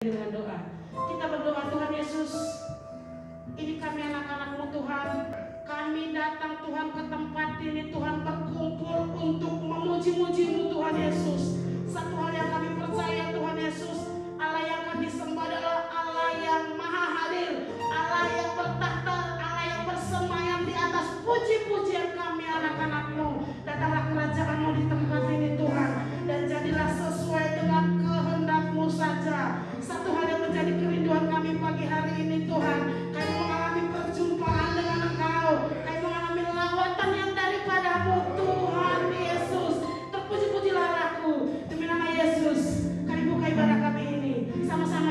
Dengan doa kita berdoa, Tuhan Yesus, ini kami anak-anak-Mu Tuhan, kami datang Tuhan ke tempat ini Tuhan, berkumpul untuk memuji-muji-Mu Tuhan Yesus. Satu hal yang kami percaya Tuhan Yesus, Allah yang kami sembah adalah Allah yang maha hadir, Allah yang bertakhta, Allah yang bersemayam di atas puji-pujian kami anak-anak-Mu. Datanglah kerajaan-Mu di tempat ini Tuhan, dan jadilah sesuai dengan kehendak-Mu saja. Satu hal yang menjadi kerinduan kami pagi hari ini Tuhan, kami mengalami perjumpaan dengan Engkau, kami mengalami lawatan yang daripada-Mu Tuhan Yesus. Terpuji-pujilah Allah, demi nama Yesus kami buka ibadah kami ini sama-sama.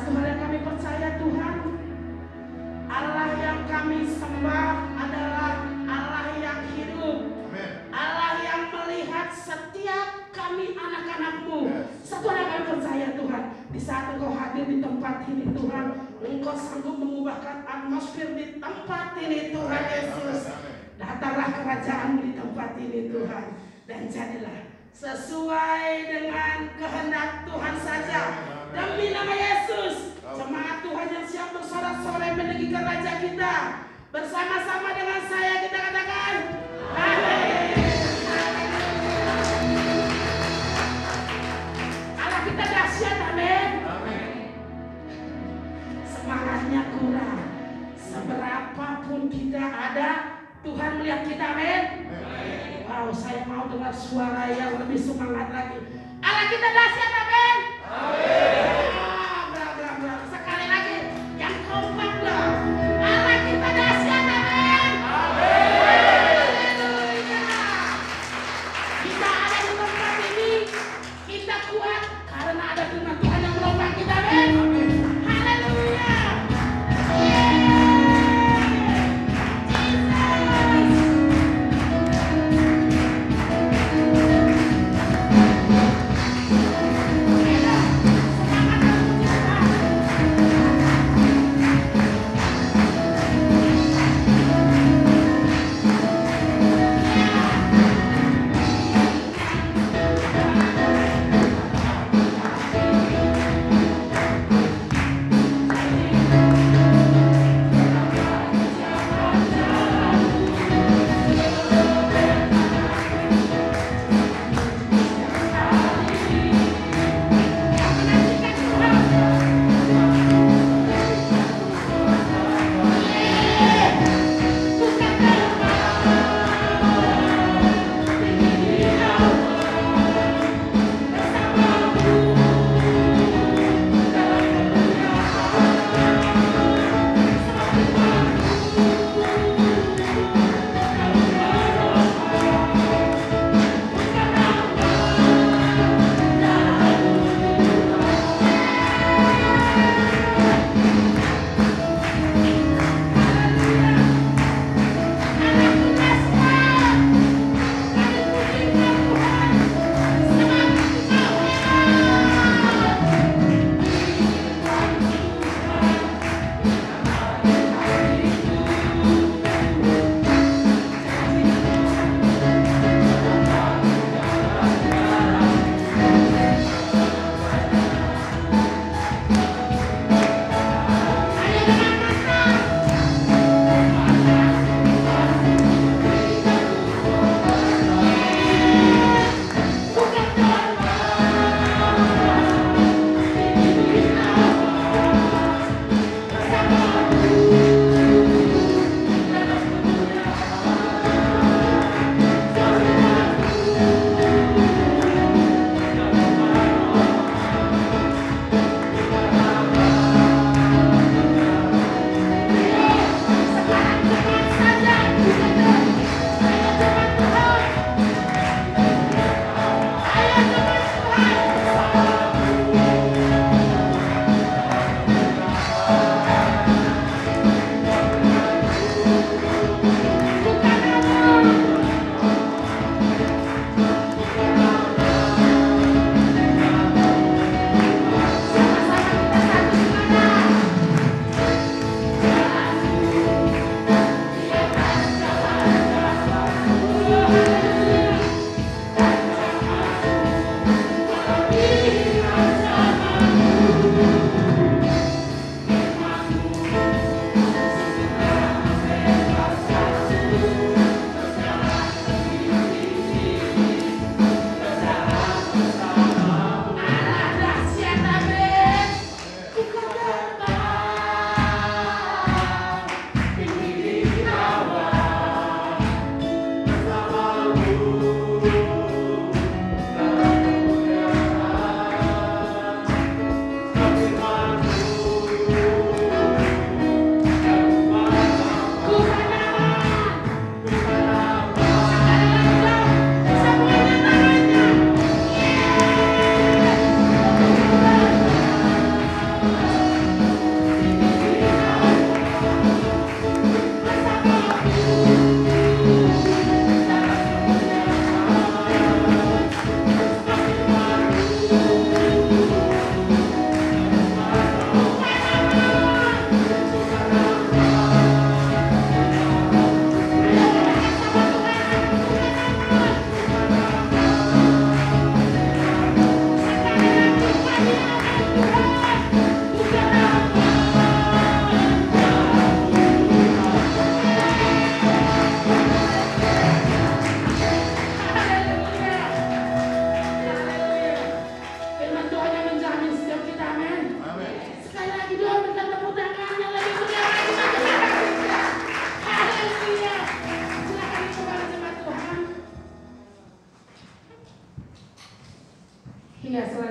Satu hal yang kami percaya Tuhan, Allah yang kami sembah adalah Allah yang hidup. Allah yang melihat setiap kami anak-anak-Mu. Satu hal yang kami percaya Tuhan, di saat Engkau hadir di tempat ini Tuhan, Engkau sanggup mengubahkan atmosfer di tempat ini Tuhan Yesus. Datanglah kerajaan-Mu di tempat ini Tuhan, dan jadilah sesuai dengan kehendak Tuhan saja. Demi nama Yesus, jemaat Tuhan yang siap bersorak-sorai meninggikan Raja kita, bersama-sama dengan saya kita katakan amin. Allah kita dahsyat, amin. Semangatnya kurang, seberapapun kita ada, Tuhan melihat kita, amin. Wow, saya mau dengar suara yang lebih semangat lagi. Allah kita dahsyat, amin. Sekali lagi, yang kompak loh. Allah kita dahsyat, amin. Haleluya. Kita ada di tempat ini, kita kuat karena ada firman Tuhan yang menopang kita, amin. Haleluya.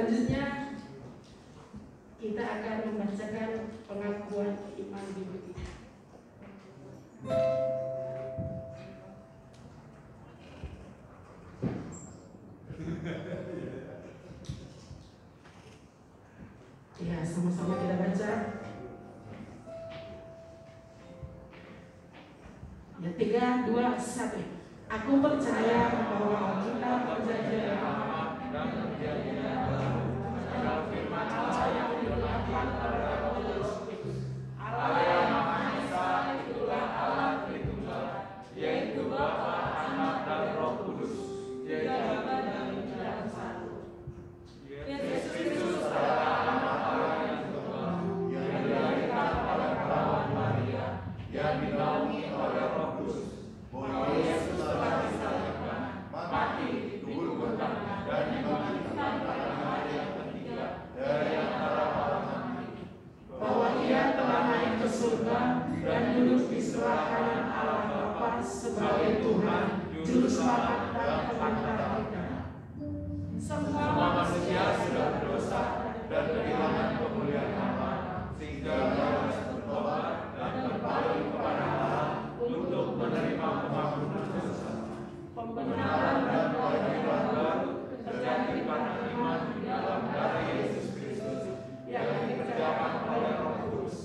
Selanjutnya kita akan membacakan pengakuan iman Biblia. Ya, sama-sama kita baca. Ya, 3, 2, 1. Aku percaya bahwa Alkitab perjanjian lama dan perjanjian baru adalah firman Allah yang dilakukan oleh Roh Kudus. Allah yang Maha Esa itulah Allah Tritunggal, yaitu Bapa, Anak, dan Roh Kudus, yaitu dan tidak satu. Yesus Kristus adalah anak Allah yang tunggal, yang dilahirkan oleh perawan Maria, yang dinaungi oleh Roh Kudus. Bahwa Yesus telah disalibkan, mati, dikuburkan, dan dibangkitkan pada hari yang ketiga dari antara orang mati. Bahwa Ia telah naik ke surga dan duduk di sebelah kanan Allah Bapa sebagai Tuhan, Juru Selamat dan Pengantar kita. Semua manusia sudah berdosa dan kehilangan kemuliaan Allah, sehingga harus bertobat dan berpaling kepada Allah untuk menerima pengampunan dosa. Pembenaran dan kehidupan baru terjadi karena iman di dalam darah Yesus Kristus yang dikerjakan oleh Roh Kudus.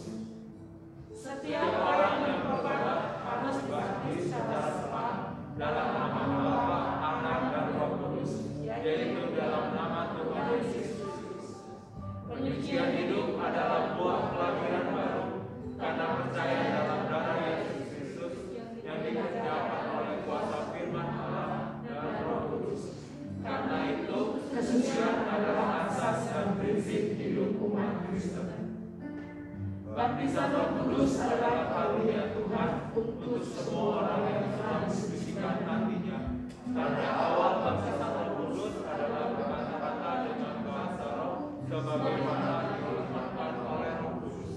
Setiap orang yang bertobat harus dibaptis secara sepah dalam nama Bapa, Anak, dan Roh Kudus, yaitu dalam nama Tuhan Yesus Kristus. Penyucian hidup adalah buah kelahiran baru karena percaya dalam darah Yesus Kristus yang dikerjakan oleh kuasa firman Allah dan Roh Kudus. Karena itu, kesucian adalah asas dan prinsip hidup umat Kristen. Baptisan Roh Kudus adalah karunia Tuhan untuk semua orang yang telah disucikan nantinya. Karena awal baptisan Roh Kudus adalah berkata-kata dengan bahasa Roh sebagaimana dilakukan oleh Roh Kudus.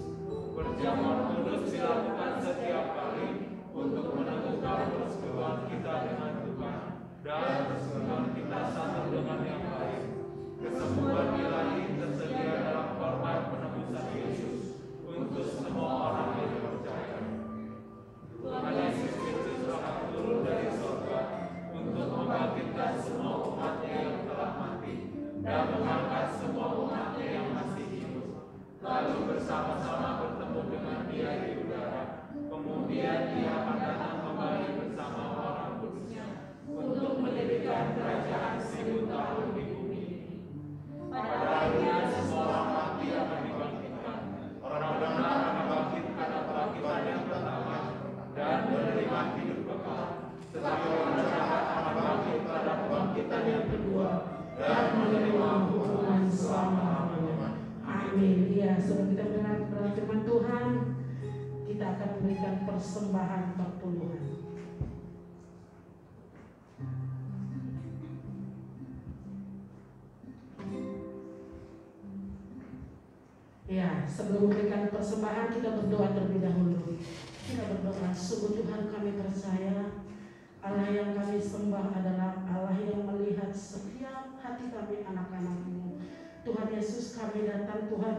Perjamuan kudus dilakukan setiap kali untuk meneguhkan persekutuan kita dengan Tuhan dan persekutuan kita satu dengan yang lain. Kesembuhan ilahi tersedia dalam korban penebusan Yesus untuk semua orang yang percaya. Tuhan Yesus Kristus akan turun dari surga untuk membangkitkan semua umatnya yang telah mati dan mengangkat semua umatnya yang masih hidup, lalu bersama-sama bertemu dengan Dia di udara. Kemudian Dia akan datang kembali bersama orang kudusnya untuk mendirikan kerajaan 1000 tahun di bumi ini. Pada akhirnya semua orang mati akan dibangkitkan. Orang benar akan bangkit pada kebangkitan yang pertama dan menerima hidup kekal. Tetapi orang jahat akan bangkit pada kebangkitan yang kedua dan menerima hukuman selama-lamanya. Amin. Ya, sebelum kita mendengar firman Tuhan, kita akan memberikan persembahan perpuluhan. Ya, sebelum memberikan persembahan kita berdoa terlebih dahulu. Kita berdoa, sungguh Tuhan kami percaya Allah yang kami sembah adalah Allah yang melihat setiap hati kami anak-anak-Mu. Tuhan Yesus, kami datang Tuhan,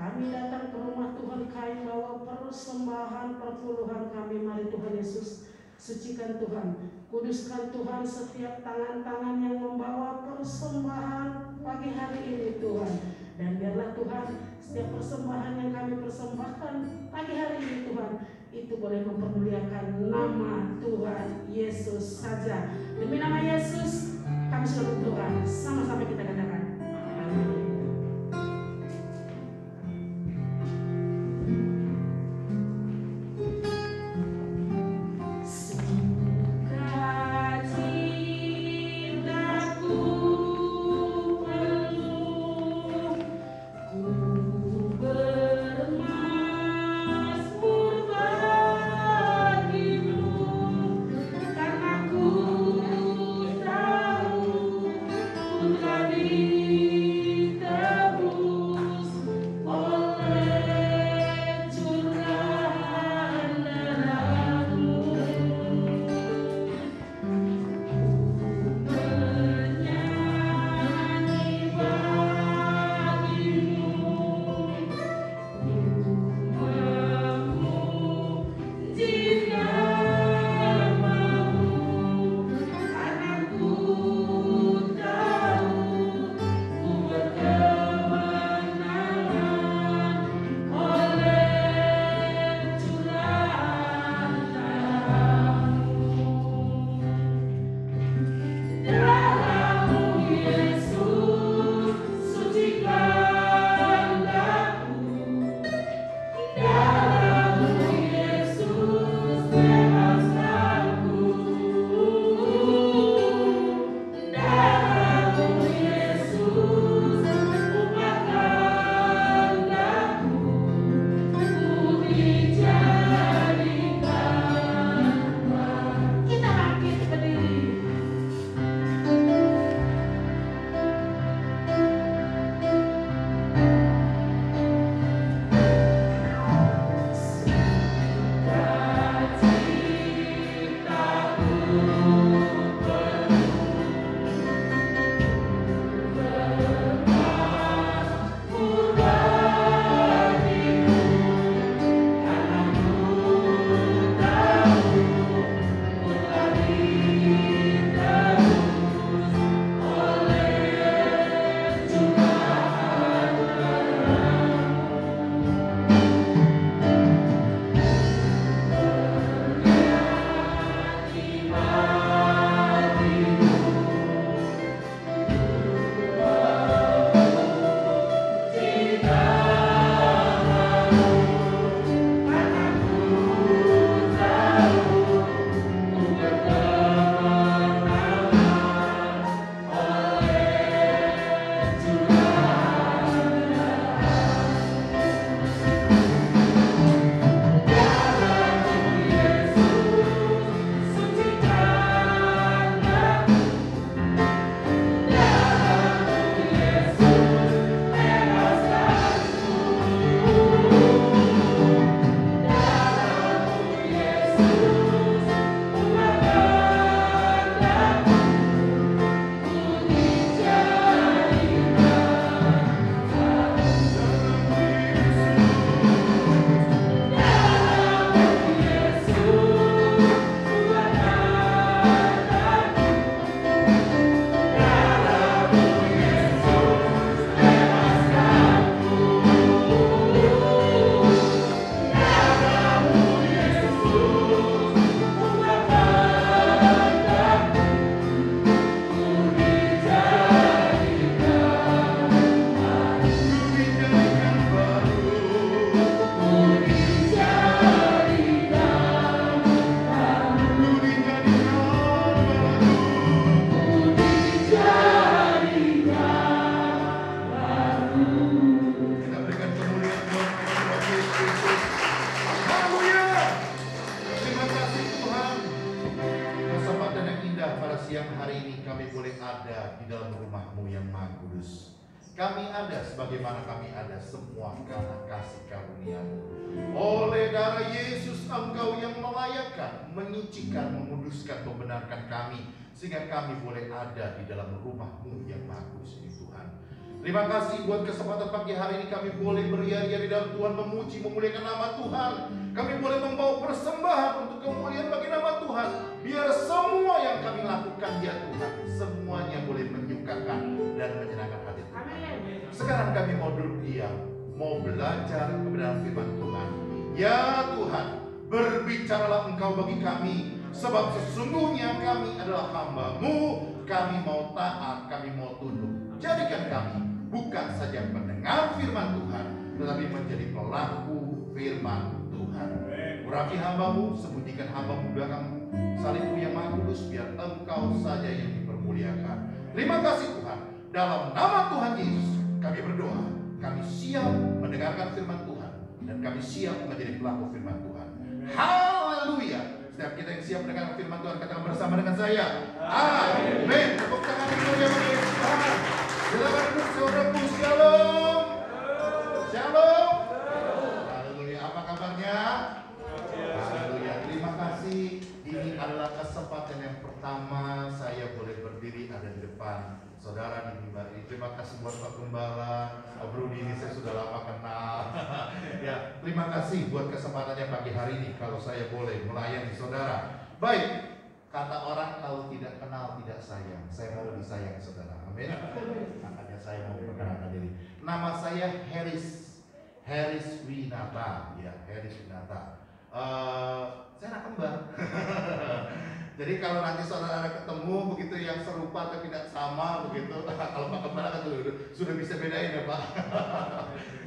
kami datang ke rumah Tuhan, kami bawa persembahan perpuluhan kami. Mari Tuhan Yesus, sucikan Tuhan, kuduskan Tuhan setiap tangan-tangan yang membawa persembahan pagi hari ini Tuhan. Dan biarlah Tuhan, setiap persembahan yang kami persembahkan pagi hari ini Tuhan, itu boleh mempermuliakan nama Tuhan Yesus saja. Demi nama Yesus kami sudah berdoa. Sama-sama kita katakan amin. Karena ku tahu ku telah di dalam rumah-Mu yang Maha Kudus. Kami ada sebagaimana kami ada semua karena kasih karunia-Mu. Oleh darah Yesus Engkau yang melayakkan, menyucikan, menguduskan, membenarkan kami, sehingga kami boleh ada di dalam rumah-Mu yang Maha Kudus ini Tuhan. Terima kasih buat kesempatan pagi hari ini kami boleh beria-ria di dalam Tuhan, memuji, memuliakan nama Tuhan. Kami boleh membawa persembahan untuk kemuliaan bagi nama Tuhan. Biar semua yang kami lakukan ya Tuhan, semuanya boleh menyukakan dan menyenangkan hati Tuhan. Sekarang kami mau duduk diam, mau belajar kebenaran firman Tuhan. Ya Tuhan, berbicaralah Engkau bagi kami, sebab sesungguhnya kami adalah hamba-Mu. Kami mau taat, kami mau tunduk. Jadikan kami bukan saja pendengar firman Tuhan, tetapi menjadi pelaku firman Tuhan. Urapi hamba-Mu, sembunyikan hamba-Mu belakang salib-Mu yang Maha Kudus, biar Engkau saja yang dipermuliakan. Terima kasih Tuhan. Dalam nama Tuhan Yesus kami berdoa. Kami siap mendengarkan firman Tuhan, dan kami siap menjadi pelaku firman Tuhan. Haleluya. Setiap kita yang siap mendengarkan firman Tuhan, katakan bersama dengan saya, amin. Tepuk tangan yang mulia bagi Tuhan. Silakan duduk saudaraku. Shalom. Shalom. Haleluya. Apa kabarnya? Haleluya. Terima kasih. Ini adalah kesempatan yang pertama saya boleh berdiri ada di depan saudara di mimbar ini. Terima kasih buat Pak Gembala, Pak Brudi, ini saya sudah lama kenal. Ya, terima kasih buat kesempatannya pagi hari ini kalau saya boleh melayani saudara. Baik, kata orang kalau tidak kenal tidak sayang. Saya mau disayang saudara. Amin. Makanya saya mau memperkenalkan diri. Nama saya Heris Winata. Ya, Heris Winata. Saya anak kembar. Jadi kalau nanti saudara ketemu begitu yang serupa atau tidak sama begitu, kalau Pak Kembala kan sudah bisa bedain ya Pak.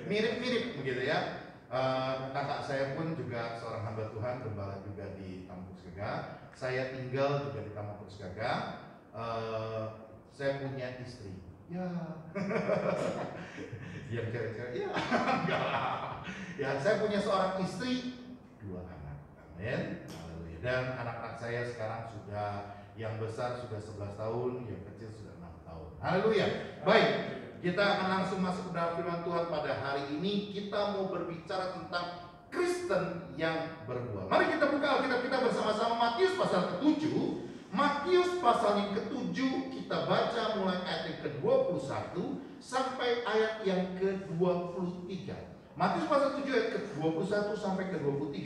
Mirip-mirip begitu ya. Kakak saya pun juga seorang hamba Tuhan, gembala juga di Tampung Segaga. Saya tinggal juga di Tampung Segaga. Saya punya istri. Ya. Yang cewek-cewek ya. Enggak lah. Ya, saya punya seorang istri, 2 anak. Amin. Dan anak-anak saya sekarang sudah, yang besar sudah 11 tahun, yang kecil sudah 6 tahun. Haleluya. Baik, kita akan langsung masuk ke dalam firman Tuhan pada hari ini. Kita mau berbicara tentang Kristen yang berbuah. Mari kita buka Alkitab kita bersama-sama Matius pasal ke-7. Matius pasal yang ke-7 kita baca mulai ayat yang ke-21 sampai ayat yang ke-23. Matius pasal 7 ayat ke-21 sampai ke-23.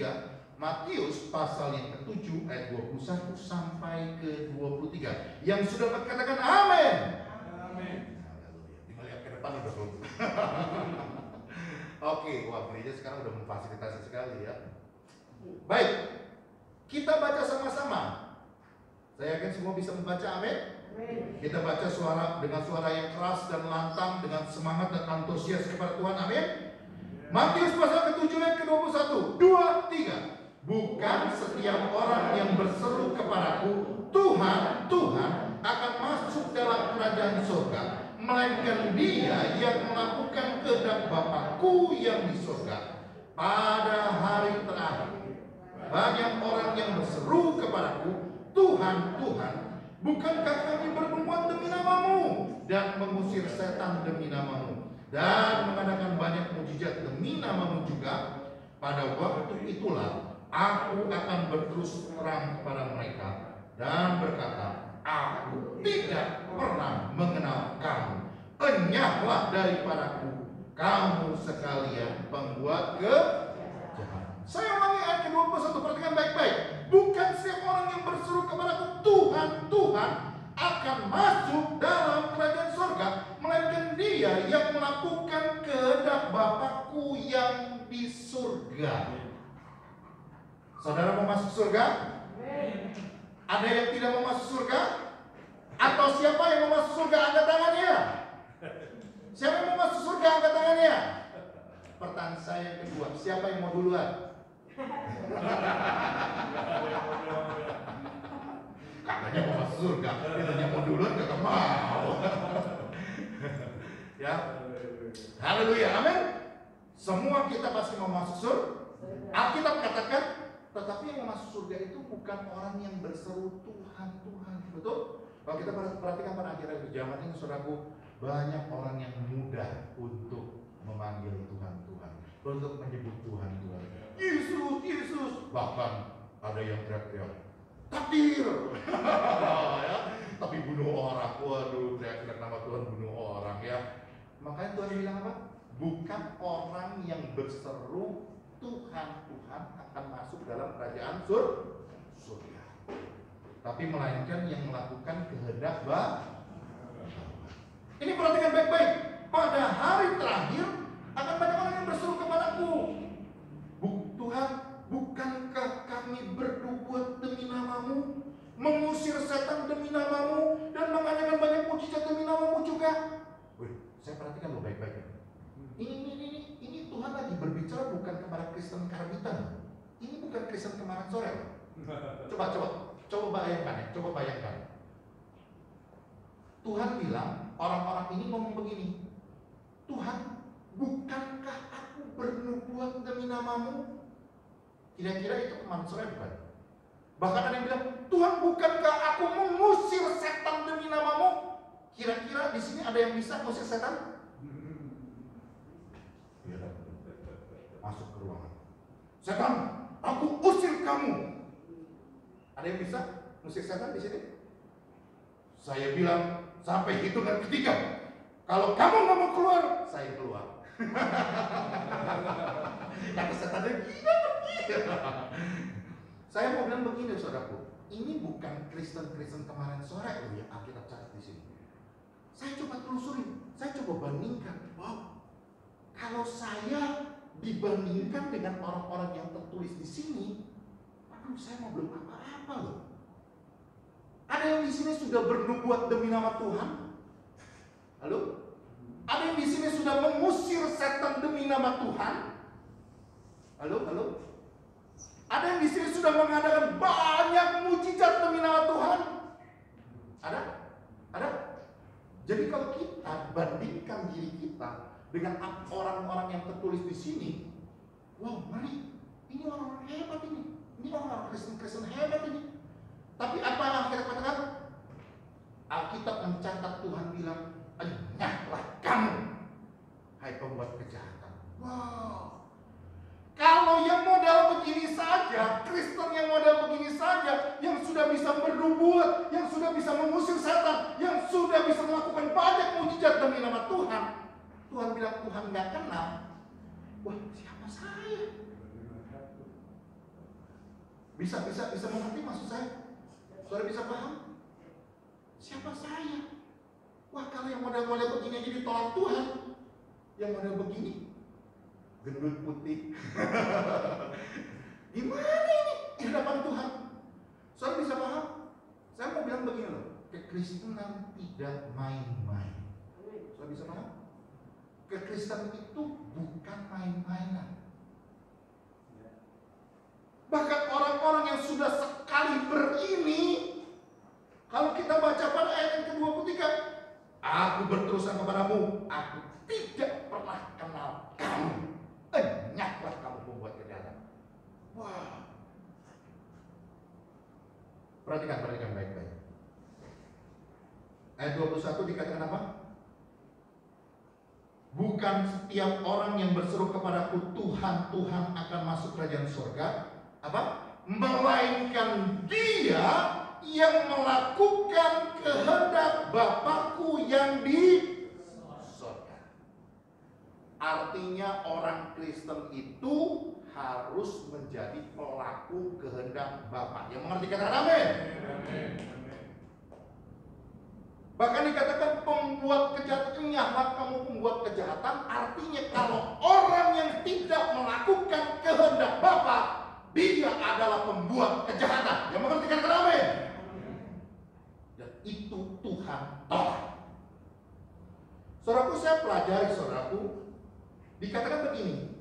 Matius pasal yang ke-7 ayat 21 sampai ke-23. Yang sudah berkatakan amin. Amin. Haleluya. Dimelihat ke depan udah belum. Oke, wah gereja sekarang udah memfasilitasi sekali ya. Baik, kita baca sama-sama. Saya yakin semua bisa membaca, amin. Kita baca dengan suara yang keras dan lantang, dengan semangat dan antusias kepada Tuhan, amin. Matius pasal ke-7 ayat ke-21. 2, 3. Bukan setiap orang yang berseru kepadaku, Tuhan, Tuhan, akan masuk dalam kerajaan surga, melainkan dia yang melakukan kehendak Bapa-Ku yang di surga. Pada hari terakhir, banyak orang yang berseru kepadaku, Tuhan, Tuhan, bukankah kami berbuat demi nama-Mu dan mengusir setan demi nama-Mu dan mengadakan banyak mujizat demi nama-Mu juga? Pada waktu itulah aku akan berterus terang kepada mereka dan berkata, aku tidak pernah mengenal kamu. Enyahlah daripadaku, kamu sekalian pembuat kejahatan. Saya ulangi ayat ke-21, perhatikan baik-baik. Bukan setiap orang yang berseru kepadaku, Tuhan, Tuhan, akan masuk dalam kerajaan surga, melainkan dia yang melakukan kehendak Bapa-Ku yang di surga. Saudara mau masuk surga? Ada yang tidak mau masuk surga? Atau siapa yang mau masuk surga? Angkat tangannya. Siapa yang mau masuk surga? Angkat tangannya. Pertanyaan saya yang kedua, siapa yang mau duluan? Katanya mau masuk surga, ditanya mau duluan gak mau. Ya, haleluya, amin. Semua kita pasti mau masuk surga. Alkitab katakan, tetapi yang masuk surga itu bukan orang yang berseru Tuhan, Tuhan, betul? Kalau kita perhatikan pada akhir zaman ini, saudaraku, banyak orang yang mudah untuk memanggil Tuhan, untuk menyebut Tuhan, Yesus, Yesus. Bahkan ada yang teriak-teriak, takdir. Ya, tapi bunuh orang. Waduh, teriak-teriak nama Tuhan, bunuh orang ya. Makanya Tuhan bilang apa? Bukan orang yang berseru Tuhan, Tuhan akan masuk dalam kerajaan surga, tapi melainkan yang melakukan kehendak Bapa. Ini perhatikan baik-baik. Pada hari terakhir akan banyak orang yang berseru kepadaku, Tuhan, bukankah kami bernubuat demi namamu, mengusir setan demi namamu, dan mengadakan banyak mujizat demi namamu juga? Saya perhatikan loh baik-baik. Ini Tuhan lagi berbicara bukan kepada Kristen Karbitan. Ini bukan Kristen kemarin sore. Coba bayangkan ya, coba bayangkan. Tuhan bilang, orang-orang ini ngomong begini, Tuhan, bukankah aku bernubuat demi namamu? Kira-kira itu kemarin sore bukan? Bahkan ada yang bilang, Tuhan, bukankah aku mengusir setan demi namamu? Kira-kira di sini ada yang bisa mengusir setan? Masuk ke ruangan. Setan, aku usir kamu. Ada yang bisa mengusir setan di sini? Saya bilang sampai hitungan ketiga. Kalau kamu nggak mau keluar, saya keluar. Kata setannya gila. Saya mau bilang begini, saudaraku. Ini bukan Kristen kemarin sore loh yang Alkitab catat di sini. Saya coba telusuri, saya coba bandingkan. Wow, kalau saya dibandingkan dengan orang-orang yang tertulis di sini, aduh, saya mau belum apa-apa loh. Ada yang di sini sudah bernubuat demi nama Tuhan? Halo? Ada yang di sini sudah mengusir setan demi nama Tuhan? Halo? Ada yang di sini sudah mengadakan banyak mujizat demi nama Tuhan? Ada? Jadi kalau kita bandingkan diri kita dengan orang-orang yang tertulis di sini, wow, mari, ini orang-orang hebat ini orang-orang Kristen hebat ini. Tapi apa yang kita katakan? Alkitab mencatat Tuhan bilang, enyahlah kamu, hai pembuat kejahatan. Wow. Kalau yang model begini saja, Kristen yang model begini saja, yang sudah bisa bernubuat, yang sudah bisa mengusir setan, yang sudah bisa melakukan banyak mujizat demi nama Tuhan, Tuhan bilang Tuhan nggak kenal. Wah, siapa saya? Bisa mengerti maksud saya? Saudara bisa paham? Siapa saya? Wah, kalau yang model-model begini aja ditolak Tuhan, yang model begini gendut putih. Gimana ini di hadapan Tuhan? Saudara bisa paham? Saya mau bilang begini loh, kekristenan tidak main-main. Saudara bisa paham? Kekristenan itu bukan main-mainan. Bahkan orang-orang yang sudah sekali berini, kalau kita baca pada ayat yang ke-23, aku berterusan kepadamu, aku tidak pernah kenal kamu. Enyahlah kamu pembuat kejahatan. Wah. Perhatikan baik-baik. Ayat 21 dikatakan apa? Bukan setiap orang yang berseru kepadaku Tuhan, Tuhan akan masuk kerajaan surga. Apa? Melainkan dia yang melakukan kehendak Bapakku yang di surga. Artinya orang Kristen itu harus menjadi pelaku kehendak Bapa. Yang mengerti kata amin? Bahkan dikatakan pembuat kejahatan, enyahlah kamu pembuat kejahatan. Artinya kalau orang yang tidak melakukan kehendak Bapa, dia adalah pembuat kejahatan. Yang mengerti kata amin? Dan itu Tuhan tolak. Saudaraku, saya pelajari, saudaraku, dikatakan begini,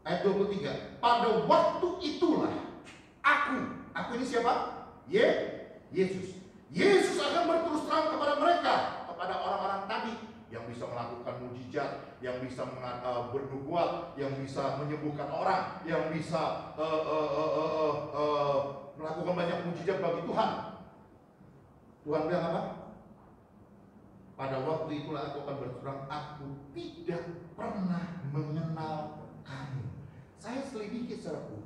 ayat 23, pada waktu itulah aku ini siapa? Yesus akan berterus terang kepada mereka, kepada orang-orang tadi yang bisa melakukan mujizat, yang bisa bernubuat, yang bisa menyembuhkan orang, yang bisa melakukan banyak mujizat bagi Tuhan. Tuhan bilang apa? Pada waktu itulah aku akan berterang, aku tidak pernah mengenal kamu. Saya selidiki saudaraku.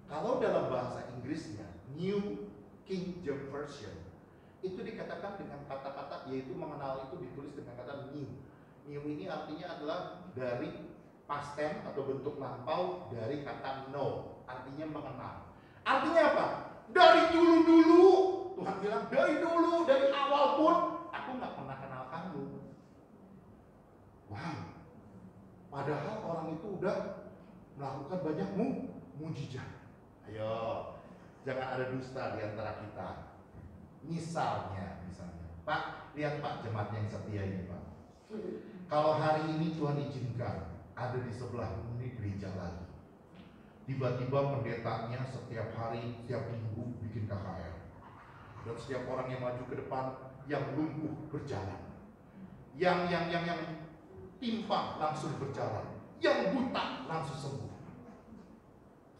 Kalau dalam bahasa Inggrisnya New King James Version itu dikatakan dengan kata-kata, yaitu mengenal itu ditulis dengan kata new. New ini artinya adalah dari past tense atau bentuk lampau dari kata know, artinya mengenal. Artinya apa? Dari dulu-dulu, Tuhan bilang dari dulu, dari awal pun aku nggak pernah kenal kamu. Wow. Padahal orang itu udah melakukan banyak mujizat. Ayo, jangan ada dusta di antara kita. Misalnya, Pak, lihat Pak jemaat yang setia ini Pak. Kalau hari ini Tuhan izinkan ada di sebelah ini gereja lagi, tiba-tiba pendetanya setiap hari, setiap minggu bikin KKR, dan setiap orang yang maju ke depan, yang lumpuh berjalan, yang timpang langsung berjalan, yang buta langsung sembuh.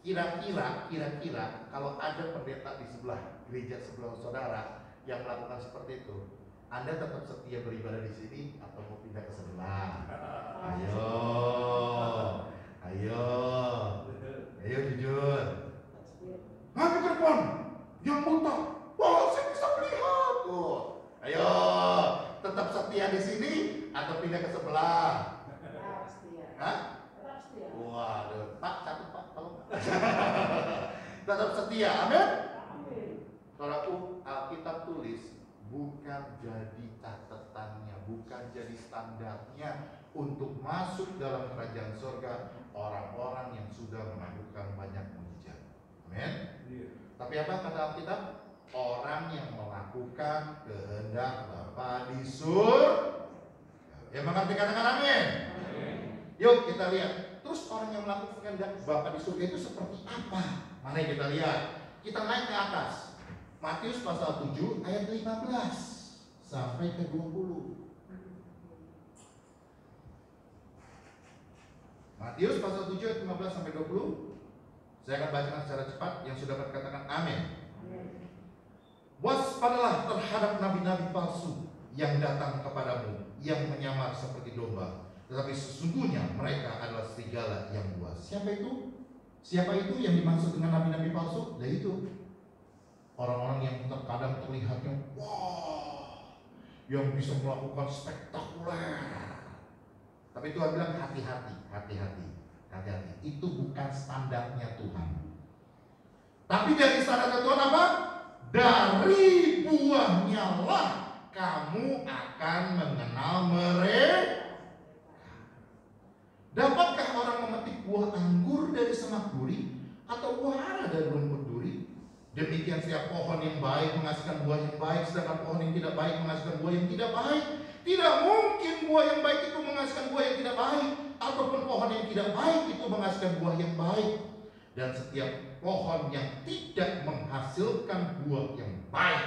Kira-kira kalau ada pendeta di sebelah gereja sebelah saudara yang melakukan seperti itu, Anda tetap setia beribadah di sini atau mau pindah ke sebelah? Ayo jujur. Maju ke depan, yang buta, wah saya bisa melihat. Ayo, tetap setia di sini atau pindah ke sebelah? Hah? Waduh, Pak, catat Pak, tolong. Tetap setia, amin. Saudaraku, Alkitab tulis bukan jadi catatannya, bukan jadi standarnya untuk masuk dalam kerajaan surga orang-orang yang sudah melakukan banyak mujizat. Amin. Tapi apa kata Alkitab? Orang yang melakukan kehendak Bapa di surga. Yang mengerti katakan amin. Yuk kita lihat. Terus orang yang melakukan kehendak Bapa di surga itu seperti apa? Mari kita lihat. Kita naik ke atas. Matius pasal 7 ayat 15 sampai ke 20. Matius pasal 7 ayat 15 sampai 20. Saya akan bacakan secara cepat. Yang sudah berkatakan amin. Waspadalah terhadap nabi-nabi palsu yang datang kepadamu, yang menyamar seperti domba, tetapi sesungguhnya mereka adalah serigala yang buas. Siapa itu? Siapa itu yang dimaksud dengan nabi-nabi palsu? Ya itu orang-orang yang terkadang terlihatnya wah, yang bisa melakukan spektakuler. Tapi Tuhan bilang hati-hati. Itu bukan standarnya Tuhan. Tapi dari standarnya Tuhan apa? Dari buahnya lah kamu akan mengenal mereka. Dapatkah orang memetik buah anggur dari semak duri atau buah ara dari rumput duri? Demikian setiap pohon yang baik menghasilkan buah yang baik, sedangkan pohon yang tidak baik menghasilkan buah yang tidak baik. Tidak mungkin buah yang baik itu menghasilkan buah yang tidak baik, ataupun pohon yang tidak baik itu menghasilkan buah yang baik. Dan setiap pohon yang tidak menghasilkan buah yang baik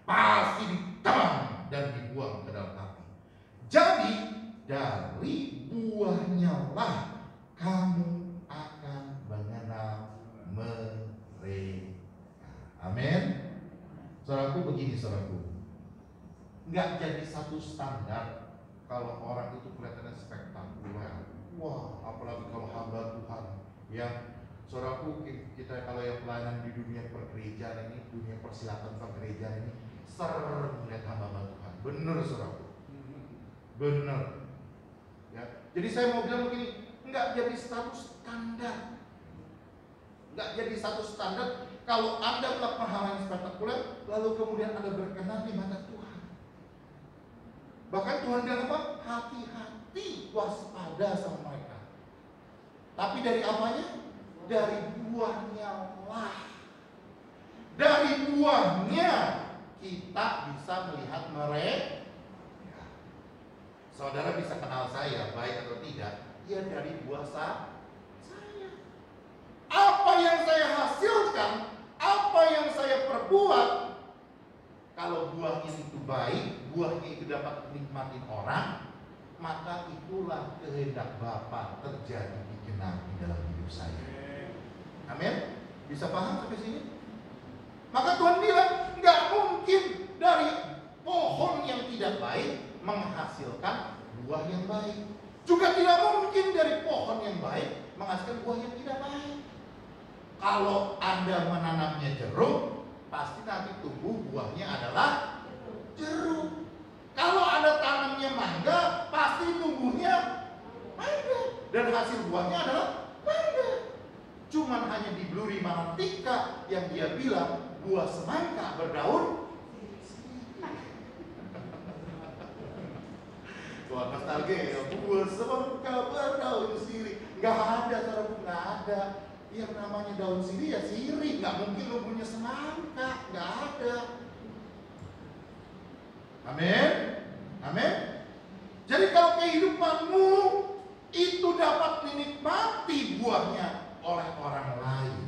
pasti ditebang dan dibuang ke dalam api. Jadi dari buahnya lah kamu akan mengenal mereka. Amin. Saudaraku begini saudaraku, nggak jadi satu standar kalau orang itu kelihatannya spektakuler. Wah, apalagi kalau hamba Tuhan yang saudaraku, kita kalau yang pelayanan di dunia pergerejaan ini, dunia persilatan pergerejaan ini, sering melihat hamba Tuhan. Benar saudaraku, benar. Ya, jadi saya mau bilang begini, nggak jadi satu standar, nggak jadi satu standar. Kalau Anda melakukan hal yang spektakuler, lalu kemudian Anda berkenan di mata Tuhan. Bahkan Tuhan bilang apa? Hati-hati, waspada sama mereka. Tapi dari apanya? Dari buahnya lah. Dari buahnya kita bisa melihat mereka. Saudara bisa kenal saya baik atau tidak, ya dari buah saya. Apa yang saya hasilkan, apa yang saya perbuat, kalau buahnya itu baik, buahnya itu dapat dinikmati orang, maka itulah kehendak Bapa terjadi digenapi dalam hidup saya. Amin. Bisa paham sampai sini? Maka Tuhan bilang nggak mungkin dari pohon yang tidak baik menghasilkan buah yang baik. Juga tidak mungkin dari pohon yang baik menghasilkan buah yang tidak baik. Kalau Anda menanamnya jeruk, pasti nanti tumbuh buahnya adalah jeruk. Kalau Anda tanamnya mangga, pasti tumbuhnya mangga. Dan hasil buahnya adalah mangga. Cuman hanya di Bluri Mahardika yang dia bilang buah semangka berdaun. Wah, nostalgia ya, buah semangka berdaun sirih. Nggak ada, saudara, nggak ada. Yang namanya daun sirih ya sirih, nggak mungkin lo punya semangka, nggak ada. Amin, amin. Jadi kalau kehidupanmu itu dapat dinikmati buahnya oleh orang lain,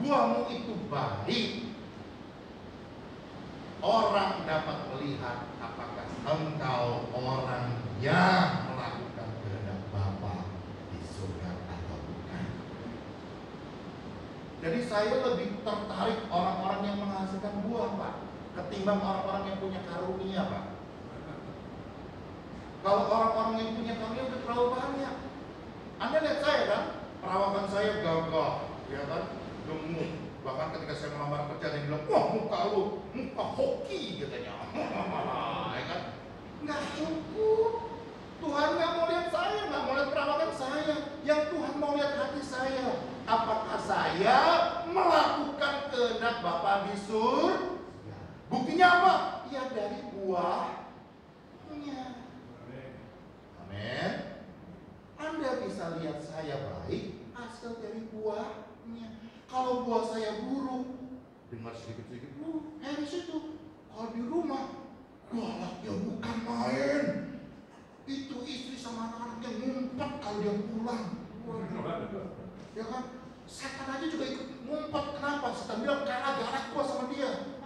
buahmu itu baik, orang dapat melihat apakah engkau orang yang melakukan kehendak Bapa di surga atau bukan. Jadi saya lebih tertarik orang-orang yang menghasilkan buah, Pak, ketimbang orang-orang yang punya karunia, Pak. Kalau orang-orang yang punya karunia udah terlalu banyak. Anda lihat saya kan, perawakan saya gagah, ya kan, gemuk. Bahkan ketika saya melamar kerja, dia bilang, wah muka lu, muka hoki katanya. Ya kan? Nggak cukup. Tuhan nggak mau lihat saya, nggak mau lihat perawakan saya. Yang Tuhan mau lihat hati saya. Apakah saya melakukan kehendak Bapa di surga? Buktinya apa? Ya dari buahnya. Amin. Anda bisa lihat saya baik asal dari buahnya. Kalau buah saya buruk, dengar sedikit-sedikit, Harris itu kalau di rumah galaknya bukan main. Itu istri sama anak-anaknya ngumpet kalau dia pulang. Ya kan? Setan aja juga ikut ngumpet. Kenapa? Setan bilang karena galak gua sama dia.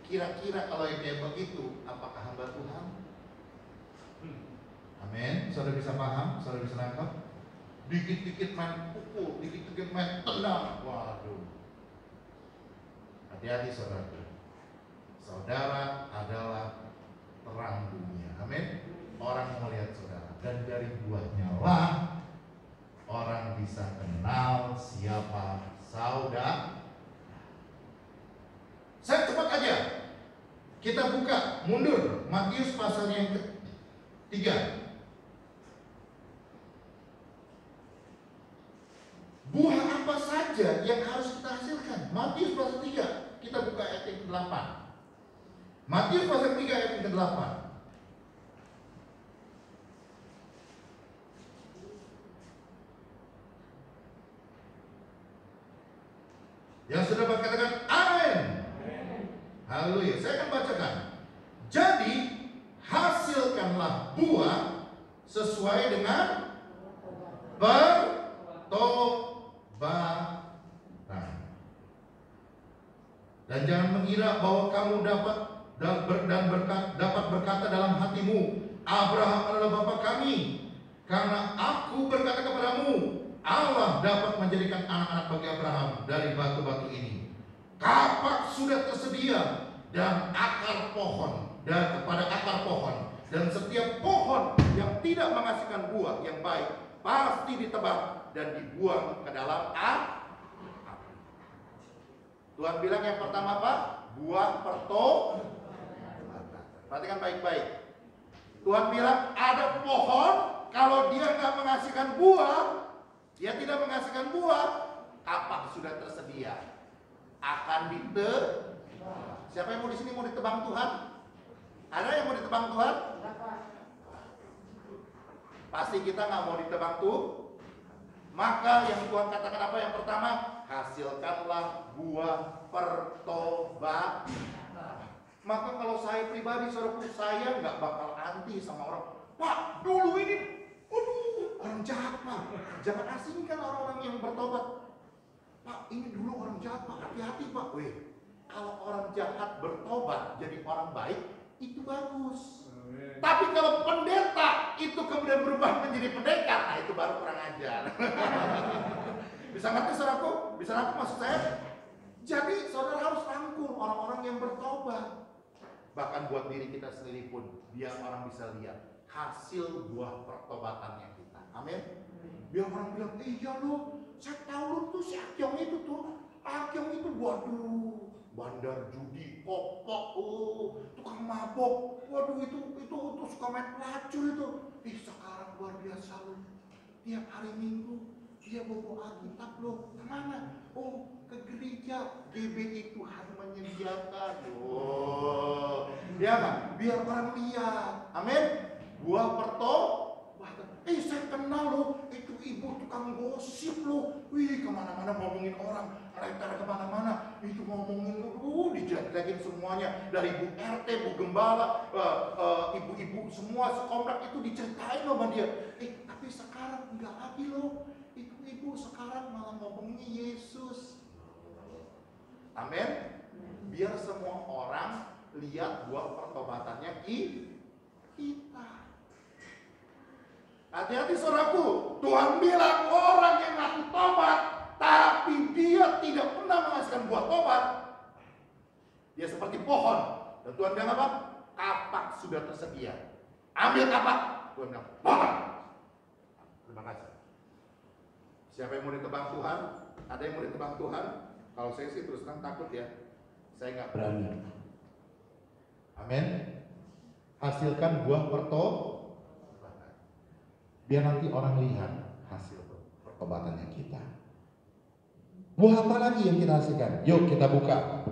Kira-kira kalau yang kayak begitu, apakah hamba Tuhan? Amin. Saudara bisa paham? Saudara bisa nangkap? Dikit-dikit main pukul, dikit-dikit main tendang. Waduh. Hati-hati saudara. Saudara adalah terang dunia. Amin. Orang melihat saudara, dan dari buahnya lah orang bisa kenal siapa saudara. Saya cepat aja. Kita buka mundur Matius pasal yang ketiga. Buah apa saja yang harus kita hasilkan? Matius pasal 3, kita buka ayat yang ke-8. Matius pasal 3 ayat yang ke-8. Yang sudah berkatakan amin. Haleluya. Saya akan bacakan. Jadi hasilkanlah buah sesuai dengan bertobat. Dan jangan mengira bahwa kamu dapat berkata dalam hatimu, Abraham adalah bapa kami. Karena aku berkata kepadamu, Allah dapat menjadikan anak-anak bagi Abraham dari batu-batu ini. Kapak sudah tersedia dan akar pohon, dan kepada akar pohon, dan setiap pohon yang tidak menghasilkan buah yang baik pasti ditebang dan dibuang ke dalam api. Tuhan bilang yang pertama apa? Buah pertobatan. Perhatikan baik-baik. Tuhan bilang ada pohon, kalau dia nggak menghasilkan buah, dia tidak menghasilkan buah, kapak sudah tersedia, akan ditebang. Siapa yang mau di sini mau ditebang Tuhan? Ada yang mau ditebang Tuhan? Pasti kita nggak mau ditebang tuh. Maka yang Tuhan katakan apa? Yang pertama, hasilkanlah buah pertobatan. Maka kalau saya pribadi, saudaraku, saya nggak bakal anti sama orang. Pak, dulu ini, orang jahat Pak. Jangan asingkan orang-orang yang bertobat. Pak, ini dulu orang jahat Pak, hati-hati Pak. Weh, kalau orang jahat bertobat jadi orang baik, itu bagus. Tapi kalau pendeta itu kemudian berubah menjadi pendekar, nah itu baru kurang ajar. Bisa ngerti saudaraku? Bisa ngerti maksud saya? Jadi saudara harus rangkul orang-orang yang bertobat. Bahkan buat diri kita sendiri pun, biar orang bisa lihat hasil buah pertobatannya kita. Amin. Biar orang bilang, iya loh, saya tahu lo tuh si Akyong itu tuh. Akyong itu waduh, bandar judi, popok, tukang mabok. Waduh itu suka main pelacur itu. Sekarang luar biasa loh. Tiap hari Minggu dia bawa Alkitab loh. Kemana? Ke gereja. GBI Tuhan menyediakan. Ya kan? Biar orang lihat. Amin. Buah pertobatan. Saya kenal loh. Itu ibu tukang gosip loh. Kemana-mana ngomongin orang. Letter kemana-mana. Itu ngomongin dijelek-jelekin semuanya. Dari Bu RT, Bu Gembala, ibu-ibu semua sekomplek itu diceritain sama dia. Tapi sekarang enggak lagi loh. Itu ibu sekarang malah ngomongin Yesus. Amin. Biar semua orang lihat buah pertobatannya kita. Hati-hati saudaraku, Tuhan bilang orang yang ngaku tobat, tapi dia tidak pernah menghasilkan buah tobat, dia seperti pohon. Dan Tuhan bilang apa? Kapak sudah tersedia. Ambil kapak. Tuhan bilang, potong. Terima kasih. Siapa yang mau ditebang Tuhan? Ada yang mau ditebang Tuhan? Kalau saya sih terus terang takut ya. Saya nggak berani. Amin. Hasilkan buah pertobatan. Biar nanti orang lihat hasil pertobatannya kita. Buah apa lagi yang kita hasilkan? Yuk kita buka.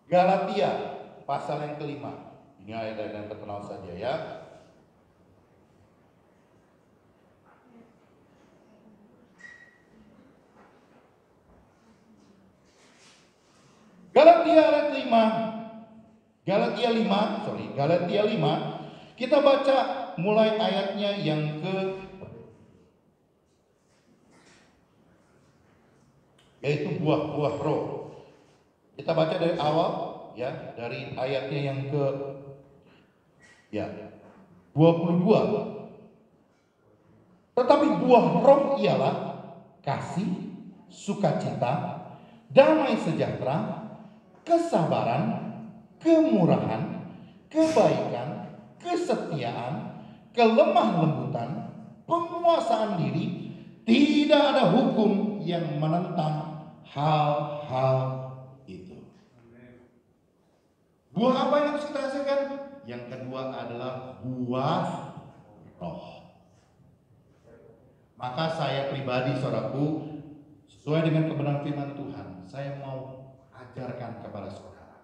Galatia pasal yang kelima. Ini ayat yang terkenal saja ya. Galatia 5. Kita baca mulai ayatnya yang yaitu buah-buah roh. Kita baca dari awal ya, dari ayatnya yang 22. Tetapi buah roh ialah kasih, sukacita, damai sejahtera, kesabaran, kemurahan, kebaikan, kesetiaan, kelemah lembutan, penguasaan diri. Tidak ada hukum yang menentang hal-hal itu. Buah apa yang harus kita hasilkan? Yang kedua adalah buah roh. Maka saya pribadi, saudaraku, sesuai dengan kebenaran firman Tuhan, saya mau ajarkan kepada saudara.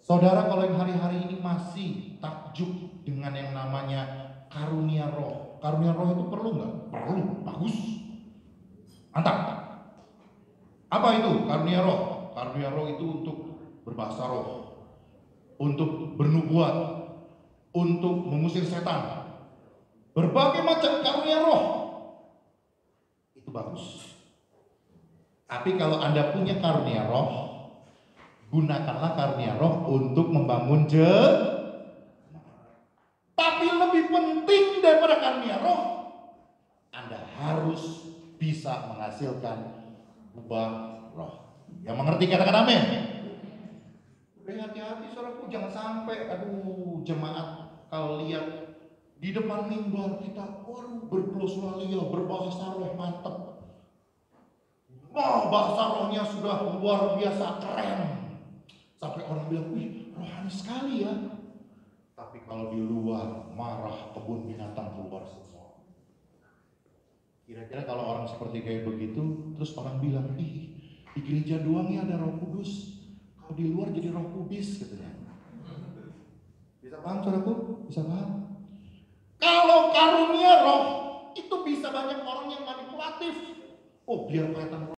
Saudara kalau yang hari-hari ini masih takjub dengan yang namanya karunia roh. Karunia roh itu perlu nggak? Perlu, bagus, mantap. Apa itu karunia roh? Karunia roh itu untuk berbahasa roh, untuk bernubuat, untuk mengusir setan. Berbagai macam karunia roh itu bagus. Tapi kalau Anda punya karunia roh, gunakanlah karunia roh untuk membangun jemaat. Tapi lebih penting daripada karunia roh, Anda harus bisa menghasilkan buah roh. Yang mengerti katakan amin. Hati-hati saudaraku, jangan sampai jemaat kalau lihat di depan mimbar kita, berglosalia, berbahasa roh mantap. Bahasa rohnya sudah luar biasa keren. Sampai orang bilang, wih rohani sekali ya. Tapi kalau di luar marah, kebun binatang keluar semua. Kira-kira kalau orang seperti kayak begitu, terus orang bilang, di gereja doang ya ada Roh Kudus. Kalau di luar jadi roh kubis katanya. Bisa paham saudaraku? Bisa paham? Kalau karunia roh itu bisa banyak orang yang manipulatif. Biar kelihatan